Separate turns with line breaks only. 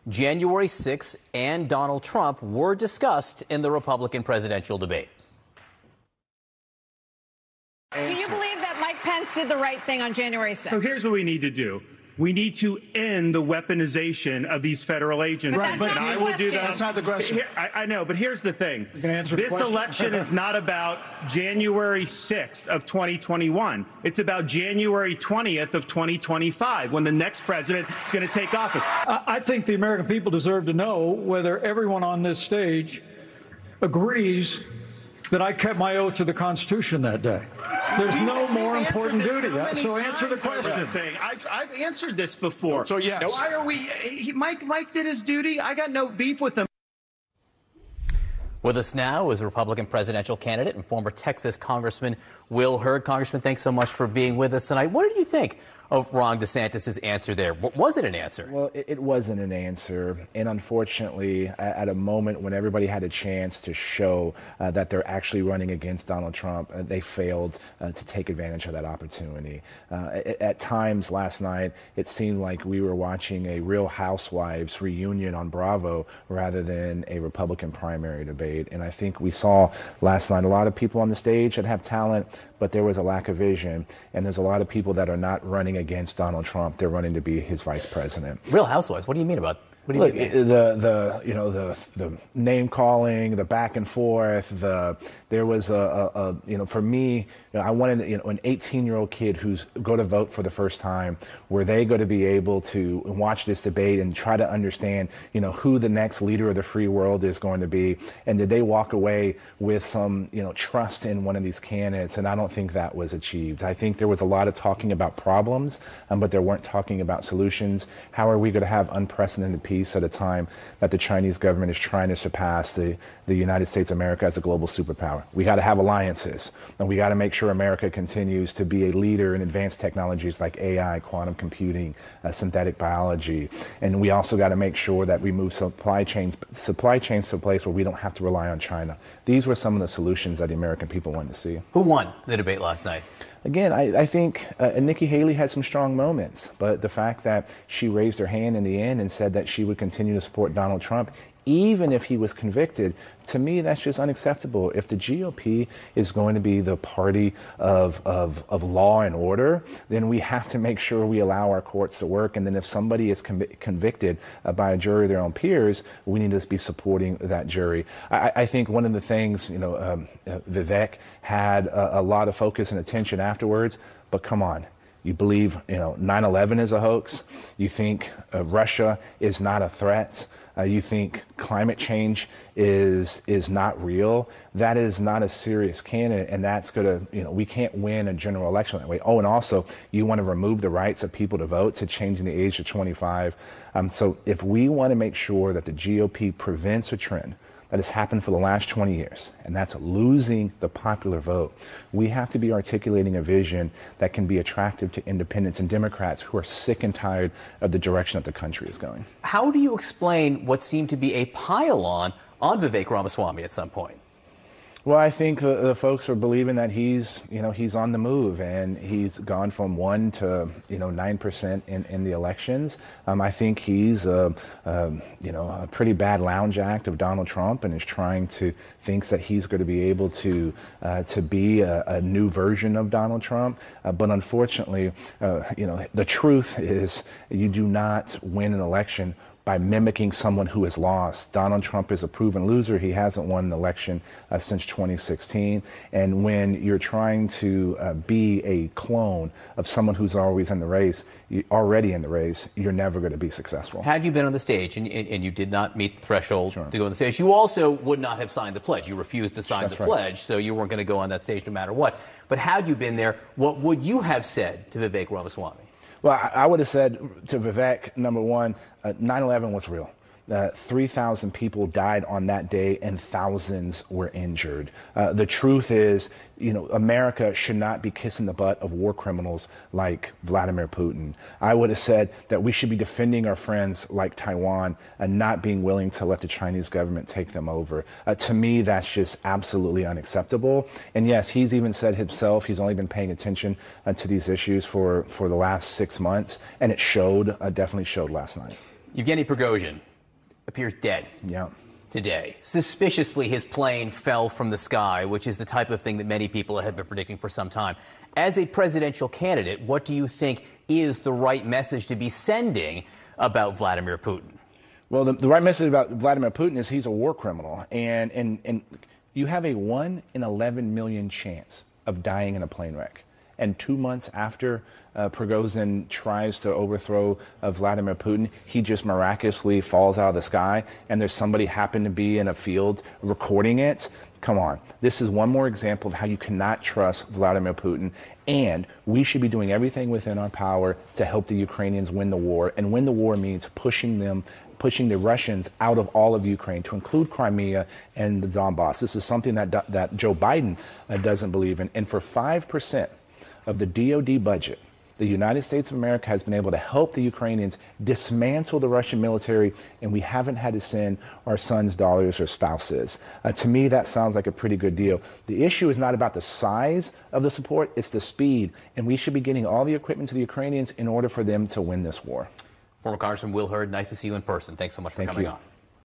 January 6th and Donald Trump were discussed in the Republican presidential debate.
Do you believe that Mike Pence did the right thing on January 6th?
So here's what we need to do. We need to end the weaponization of these federal agents.
But that's not
I
the
will do
question.
that.
That's not the question.
I know, but here's the thing.
You can answer the
This
question.
election is not about January 6th of 2021. It's about January 20th of 2025, when the next president is going to take office.
I think the American people deserve to know whether everyone on this stage agrees that I kept my oath to the Constitution that day. There's no more important duty. So answer the question.
I've answered this before.
So yes.
Why are we? Mike did his duty. I got no beef with him.
With us now is Republican presidential candidate and former Texas Congressman Will Hurd. Congressman, thanks so much for being with us tonight. What did you think of Ron DeSantis' answer there? Was it an answer?
Well, it wasn't an answer. And unfortunately, at a moment when everybody had a chance to show that they're actually running against Donald Trump, they failed to take advantage of that opportunity. At times last night, it seemed like we were watching a Real Housewives reunion on Bravo rather than a Republican primary debate. And I think we saw last night a lot of people on the stage that have talent, but there was a lack of vision. And there's a lot of people that are not running against Donald Trump. They're running to be his vice president.
Real Housewives. What do you mean about? What do you mean?
The name calling, the back and forth. There was for me, I wanted an 18-year-old kid who's going to vote for the first time. Were they going to be able to watch this debate and try to understand who the next leader of the free world is going to be? And did they walk away with some trust in one of these candidates? And I don't think that was achieved. I think there was a lot of talking about problems, but there weren't talking about solutions. How are we going to have unprecedented peace at a time that the Chinese government is trying to surpass the United States of America as a global superpower? We got to have alliances, and we got to make sure America continues to be a leader in advanced technologies like AI, quantum computing, synthetic biology. And we also got to make sure that we move supply chains to a place where we don't have to rely on China. These were some of the solutions that the American people wanted to see.
Who won the debate last night?
Again, I think NIkki Haley had some strong moments, but the fact that she raised her hand in the end and said that she would continue to support Donald Trump, even if he was convicted, to me, that's just unacceptable. If the GOP is going to be the party of law and order, then we have to make sure we allow our courts to work. And then if somebody is convicted by a jury of their own peers, we need to be supporting that jury. I think one of the things, Vivek had a lot of focus and attention afterwards, but come on. You believe, 9/11 is a hoax. You think Russia is not a threat. You think climate change is not real. That is not a serious candidate, and that's going to, we can't win a general election that way. Oh, and also, you want to remove the rights of people to vote to changing the age to 25. So if we want to make sure that the GOP prevents a trend that has happened for the last 20 years, and that's losing the popular vote, we have to be articulating a vision that can be attractive to independents and Democrats who are sick and tired of the direction that the country is going.
How do you explain what seemed to be a pile-on Vivek Ramaswamy at some point?
Well, I think the folks are believing that he's on the move, and he's gone from 1 to 9% in the elections. I think he's a pretty bad lounge act of Donald Trump, and thinks that he's going to be able to be a new version of Donald Trump. But unfortunately, the truth is you do not win an election by mimicking someone who has lost. Donald Trump is a proven loser. He hasn't won an election since 2016. And when you're trying to be a clone of someone who's already in the race, you're never going to be successful.
Had you been on the stage and you did not meet the threshold to go on the stage, you also would not have signed the pledge. You refused to sign the pledge, so you weren't going to go on that stage no matter what. But had you been there, what would you have said to Vivek Ramaswamy?
Well, I would have said to Vivek, number one, 9/11 was real. 3,000 people died on that day and thousands were injured. The truth is, America should not be kissing the butt of war criminals like Vladimir Putin. I would have said that we should be defending our friends like Taiwan and not being willing to let the Chinese government take them over. To me, that's just absolutely unacceptable. And yes, he's even said himself he's only been paying attention to these issues for the last 6 months, and it showed, definitely showed last night.
Yevgeny Prigozhin appears dead.
Yeah.
Today. Suspiciously, his plane fell from the sky, which is the type of thing that many people have been predicting for some time. As a presidential candidate, what do you think is the right message to be sending about Vladimir Putin?
Well, the right message about Vladimir Putin is he's a war criminal, and you have a 1 in 11 million chance of dying in a plane wreck. And 2 months after Prigozhin tries to overthrow Vladimir Putin, he just miraculously falls out of the sky, and there's somebody happened to be in a field recording it. Come on. This is one more example of how you cannot trust Vladimir Putin, and we should be doing everything within our power to help the Ukrainians win the war. And win the war means pushing the Russians out of all of Ukraine, to include Crimea and the Donbass. This is something that Joe Biden doesn't believe in. And for 5% of the DoD budget, the United States of America has been able to help the Ukrainians dismantle the Russian military, and we haven't had to send our sons, daughters, or spouses. To me, that sounds like a pretty good deal. The issue is not about the size of the support, it's the speed, and we should be getting all the equipment to the Ukrainians in order for them to win this war.
Former Congressman Will Hurd, nice to see you in person. Thanks so much for coming on.